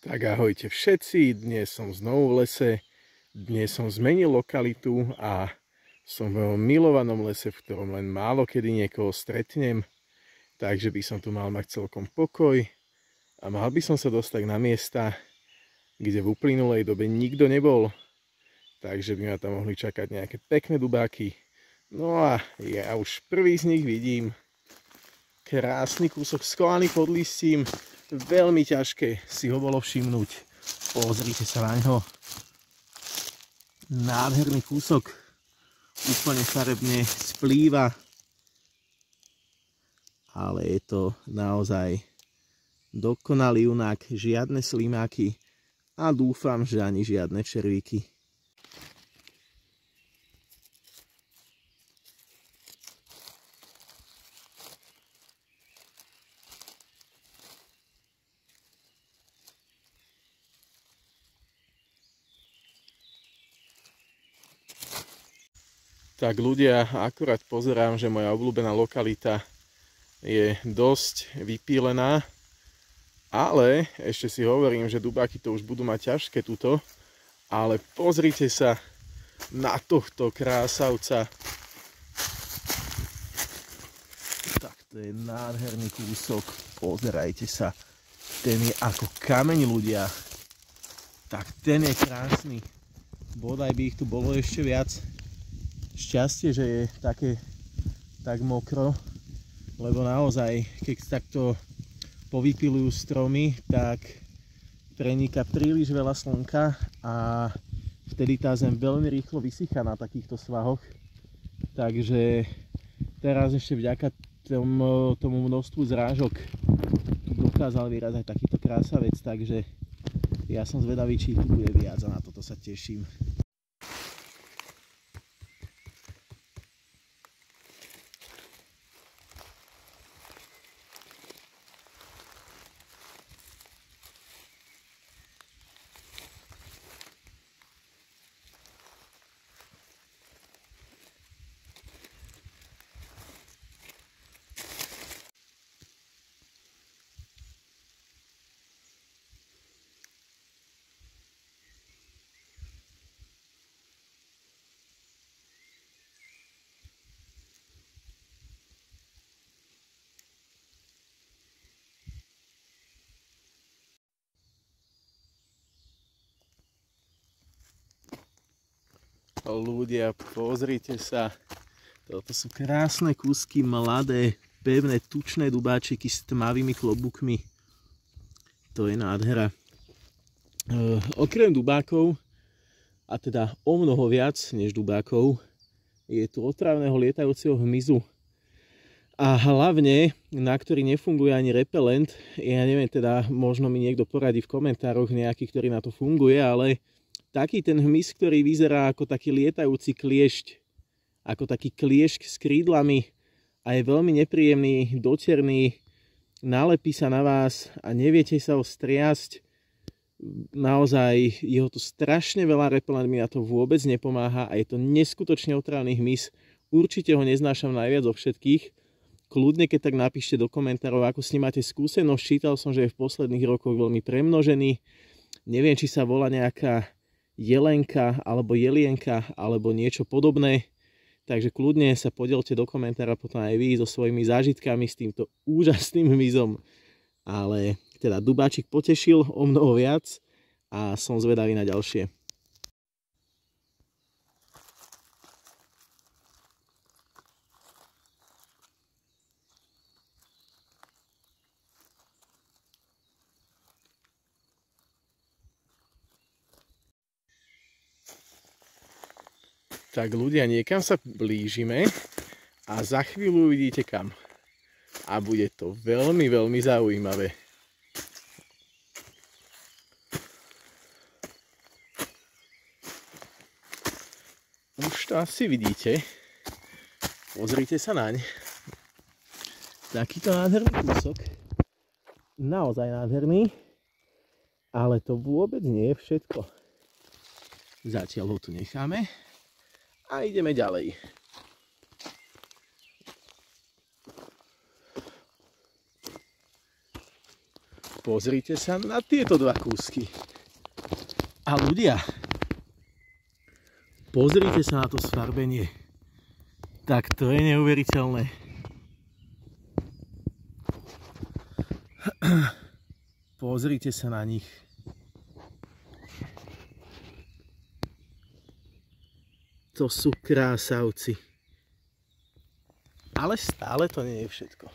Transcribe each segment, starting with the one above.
Tak ahojte všetci, dnes som znovu v lese, dnes som zmenil lokalitu a som v milovanom lese, v ktorom len málo kedy niekoho stretnem, takže by som tu mal mať celkom pokoj a mal by som sa dostať na miesta, kde v uplynulej dobe nikto nebol, takže by ma tam mohli čakať nejaké pekné dubáky. No a ja už prvý z nich vidím, krásny kúsok skovaný pod listím. Veľmi ťažké si ho bolo všimnúť. Pozrite sa na ňo. Nádherný kúsok. Úplne farebne splýva. Ale je to naozaj dokonalý junák. Žiadne slimáky. A dúfam, že ani žiadne červíky. Tak ľudia, akurát pozerám, že moja obľúbená lokalita je dosť vypílená, ale ešte si hovorím, že dubáky to už budú mať ťažké tuto, ale pozrite sa na tohto krásavca. Tak to je nádherný kúsok, pozerajte sa, ten je ako kameň ľudia, tak ten je krásny, bodaj by ich tu bolo ešte viac. Šťastie, že je tak mokro, lebo naozaj, keď takto povypilujú stromy, tak preniká príliš veľa slnka a vtedy tá zem veľmi rýchlo vysychá na takýchto svahoch. Takže teraz ešte vďaka tomu množstvu zrážok tu dokázal vyrazať takýto krásavec, takže ja som zvedavý, či tu bude viac a na toto sa teším. Ľudia, pozrite sa, toto sú krásne kúsky, mladé, pevné, tučné dubáčiky s tmavými klobúkmi. To je nádhera. Okrem dubákov, a teda o mnoho viac než dubákov, je tu otravného lietajúceho hmyzu. A hlavne, na ktorý nefunguje ani repelent, ja neviem, teda možno mi niekto poradí v komentároch nejaký, ktorý na to funguje, ale taký ten hmyz, ktorý vyzerá ako taký lietajúci kliešť, ako taký kliešť s krídlami a je veľmi nepríjemný, doterný, nalepí sa na vás a neviete sa ho striasť. Naozaj je ho tu strašne veľa, repelent mi na to vôbec nepomáha a je to neskutočne otravný hmyz. Určite ho neznášam najviac zo všetkých. Kľudne, keď tak napíšte do komentárov, ako s ním máte skúsenosť. Čítal som, že je v posledných rokoch veľmi premnožený. Neviem, či sa volá nejaká jelenka alebo jelienka alebo niečo podobné, takže kľudne sa podielte do komentára potom aj vy so svojimi zážitkami s týmto úžasným hmyzom. Ale teda dubáčik potešil o mnoho viac a som zvedavý na ďalšie. Tak ľudia, niekam sa blížime a za chvíľu uvidíte kam. A bude to veľmi, veľmi zaujímavé. Už to asi vidíte. Pozrite sa naň. Takýto nádherný kúsok. Naozaj nádherný. Ale to vôbec nie je všetko. Zatiaľ ho tu necháme. A ideme ďalej. Pozrite sa na tieto dva kúsky. A ľudia, pozrite sa na to sfarbenie. Tak to je neuveriteľné. Pozrite sa na nich. To sú krásavci. Ale stále to nie je všetko.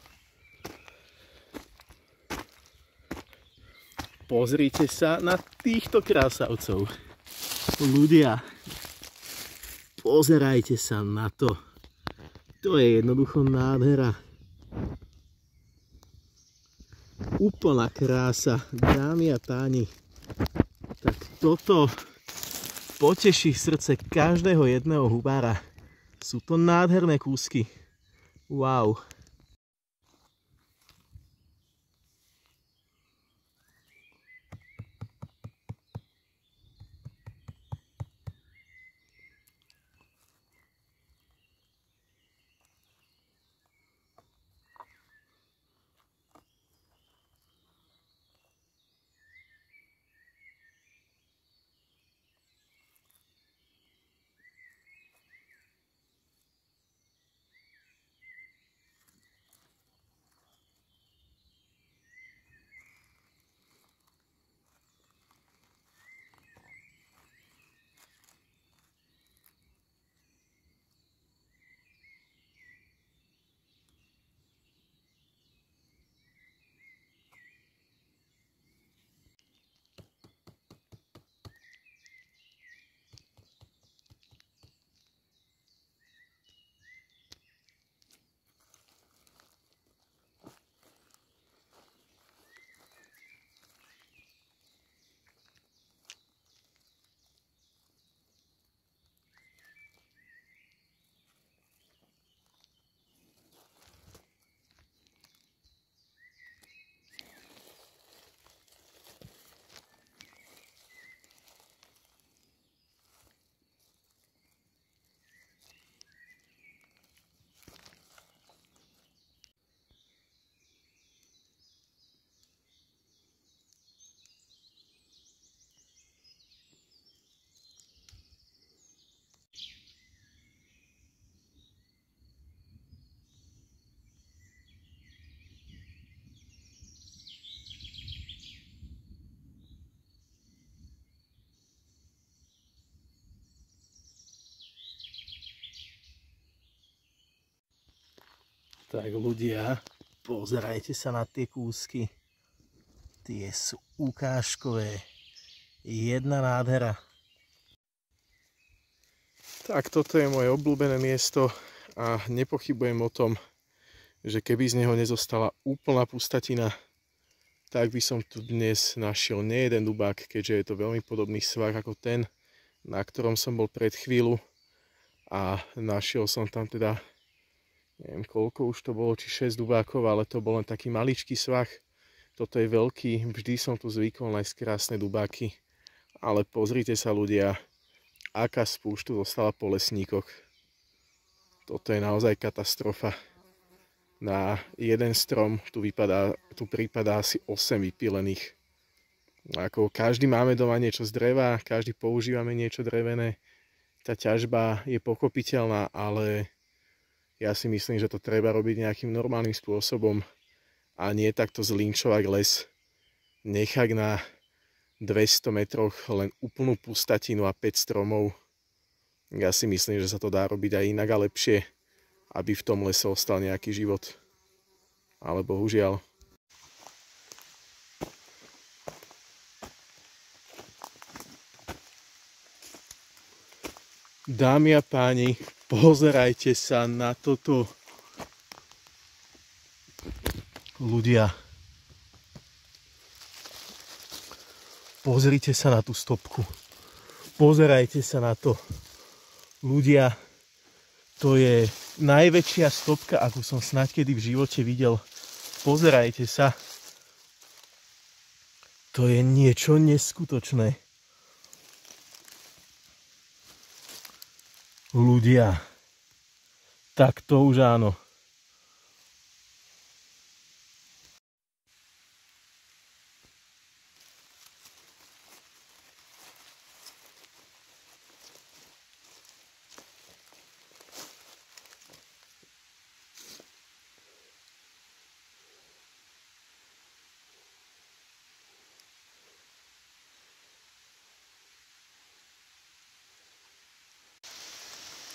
Pozrite sa na týchto krásavcov. Ľudia, pozerajte sa na to. To je jednoducho nádhera. Úplná krása, dámy a páni. Tak toto poteší srdce každého jedného hubára. Sú to nádherné kúsky. Wow. Tak ľudia, pozerajte sa na tie kúsky. Tie sú ukážkové. Jedna nádhera. Tak toto je moje obľúbené miesto a nepochybujem o tom, že keby z neho nezostala úplná pustatina, tak by som tu dnes našiel nie jeden dubák, keďže je to veľmi podobný svah ako ten, na ktorom som bol pred chvíľu. A našiel som tam teda, neviem koľko už to bolo, či 6 dubákov, ale to bol len taký maličký svah. Toto je veľký, vždy som tu zvykol nájsť krásne dubáky. Ale pozrite sa ľudia, aká spúšť tu zostala po lesníkoch. Toto je naozaj katastrofa. Na jeden strom tu prípada asi 8 vypílených. Ako každý máme doma niečo z dreva, každý používame niečo drevené. Tá ťažba je pochopiteľná, ale ja si myslím, že to treba robiť nejakým normálnym spôsobom a nie takto zlinčovať les. Nechať na 200 metroch len úplnú pustatinu a 5 stromov. Ja si myslím, že sa to dá robiť aj inak a lepšie, aby v tom lese ostal nejaký život. Ale bohužiaľ. Dámy a páni, pozerajte sa na toto. Ľudia, pozrite sa na tú stopku. Pozerajte sa na to. Ľudia, to je najväčšia stopka, akú som snáď kedy v živote videl. Pozerajte sa. To je niečo neskutočné. Ľudia, tak to už áno.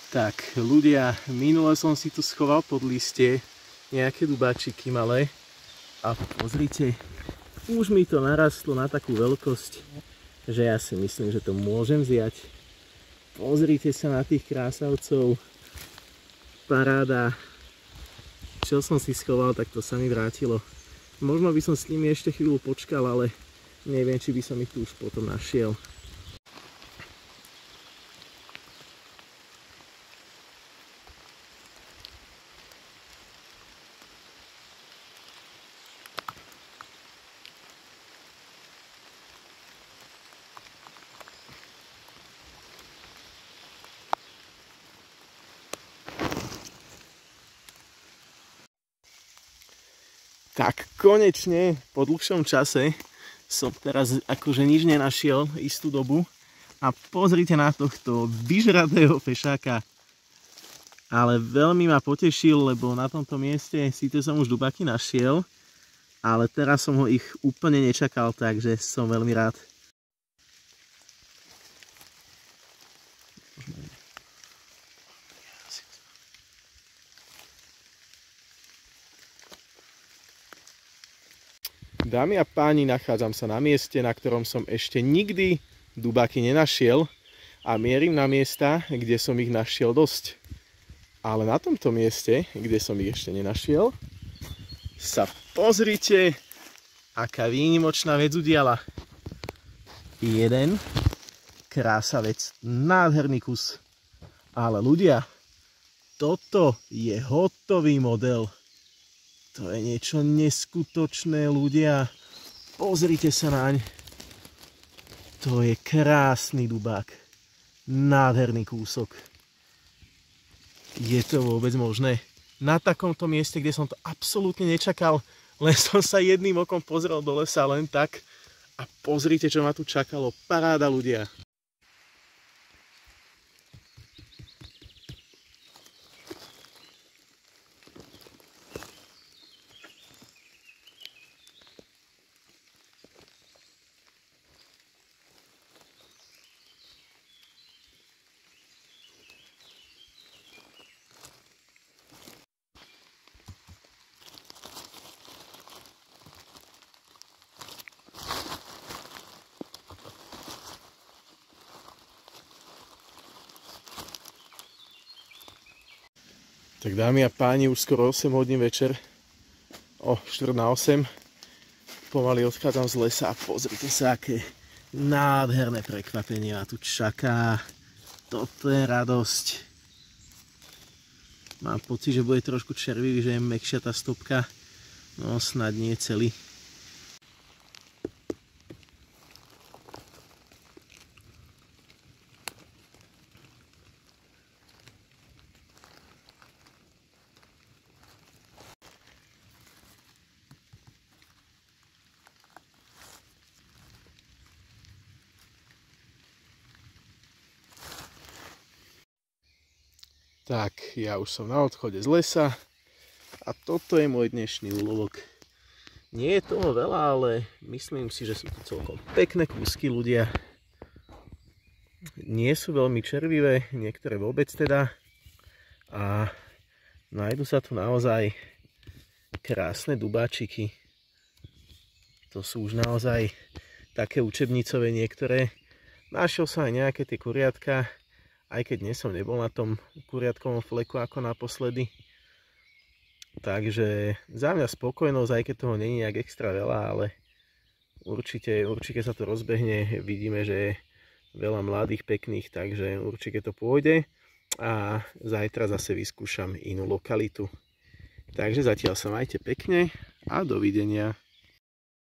Tak, ľudia, minule som si tu schoval pod listie nejaké dubáčiky malé a pozrite, už mi to narastlo na takú veľkosť, že ja si myslím, že to môžem vziať. Pozrite sa na tých krásavcov, paráda. Čo som si schoval, tak to sa mi vrátilo. Možno by som s nimi ešte chvíľu počkal, ale neviem, či by som ich tu už potom našiel. Tak konečne po dlhšom čase som teraz akože nič nenašiel istú dobu a pozrite na tohto vyžratého fešáka. Ale veľmi ma potešil, lebo na tomto mieste síce som už dubáky našiel, ale teraz som ho ich úplne nečakal, takže som veľmi rád. Dámy a páni, nachádzam sa na mieste, na ktorom som ešte nikdy dubáky nenašiel a mierim na miesta, kde som ich našiel dosť. Ale na tomto mieste, kde som ich ešte nenašiel, sa pozrite, aká výnimočná vec udiala. Jeden krásavec, nádherný kus. Ale ľudia, toto je hotový model. To je niečo neskutočné, ľudia. Pozrite sa naň. To je krásny dubák. Nádherný kúsok. Je to vôbec možné? Na takomto mieste, kde som to absolútne nečakal, len som sa jedným okom pozrel do lesa len tak. A pozrite, čo ma tu čakalo. Paráda, ľudia. Tak dámy a páni, už skoro 8 hodín večer, o 7:45, pomaly odchádzam z lesa a pozrite sa, aké nádherné prekvapenie ma tu čaká. Toto je radosť. Mám pocit, že bude trošku červivý, že je mäkšia tá stopka, no snad nie celý. Tak, ja už som na odchode z lesa a toto je môj dnešný úlovok. Nie je toho veľa, ale myslím si, že sú to celkom pekné kúsky, ľudia. Nie sú veľmi červivé, niektoré vôbec teda. A nájdu sa tu naozaj krásne dubáčiky. To sú už naozaj také učebnicové niektoré. Našiel som aj nejaké tie kuriatka, aj keď dnes som nebol na tom kuriatkovom fleku ako naposledy. Takže za mňa spokojnosť, aj keď toho nie je nejak extra veľa, ale určite sa to rozbehne. Vidíme, že je veľa mladých pekných, takže určite to pôjde. A zajtra zase vyskúšam inú lokalitu. Takže zatiaľ sa majte pekne a dovidenia.